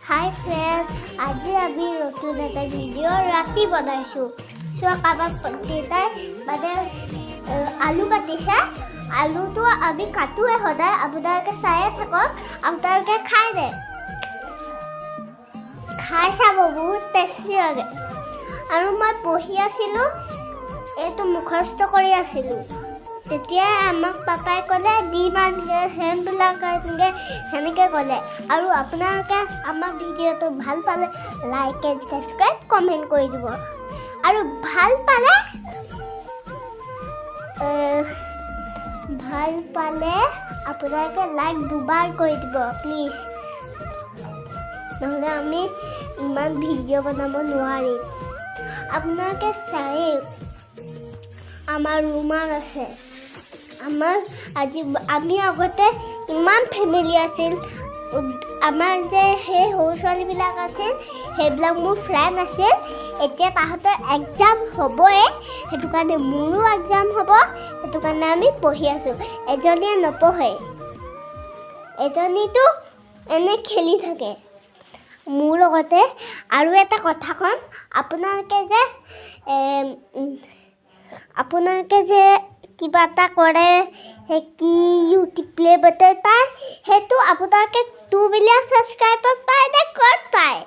Hi friends, आज আমি নতুন এটা ভিডিও ৰাতি বনাইছো। সো কাবাক দেউতাই মানে আলু কাটিছে। আলুটো আমি কাটোৱে সদায়, আপোনালোকে চায়ে থাকক, আপোনালোকে খাই দে। খাই চাব, বহুত টেষ্টি লাগে। আৰু মই পঢ়ি আছিলোঁ, এইটো মুখস্থ কৰি আছিলোঁ। তেতিয়া আমাক পাপাই ক'লে ডিম আনিলে হেমবিলাক সেনেকৈ ক'লে। আৰু আপোনালোকে আমাৰ ভিডিঅ'টো ভাল পালে লাইক এণ্ড ছাবস্ক্ৰাইব কমেণ্ট কৰি দিব। আৰু ভাল পালে আপোনালোকে লাইক দুবাৰ কৰি দিব প্লিজ, নহ'লে আমি ইমান ভিডিঅ' বনাব নোৱাৰিম। আপোনালোকে চাই আমাৰ ৰুমাল আছে। আমি আগতে ইমান ফেমিলি আছিল। আমাৰ যে সেই সৰু ছোৱালীবিলাক আছিল, সেইবিলাক মোৰ ফ্ৰেণ্ড আছিল। এতিয়া তাহাঁতৰ এক্সাম হ'বই, সেইটো কাৰণে মোৰো এক্সাম হ'ব। সেইটো কাৰণে আমি পঢ়ি আছোঁ। এজনীয়ে নপঢ়ে, এজনীটো এনে খেলি থাকে মোৰ লগতে। আৰু এটা কথা ক'ম, আপোনালোকে যে কিবা এটা কৰে, সেই কি ইউটিউব প্লে বাটন পায়, সেইটো আপোনালোকে 2 মিলিয়ন ছাবস্ক্ৰাইবাৰ পায় নে ক'ত পায়?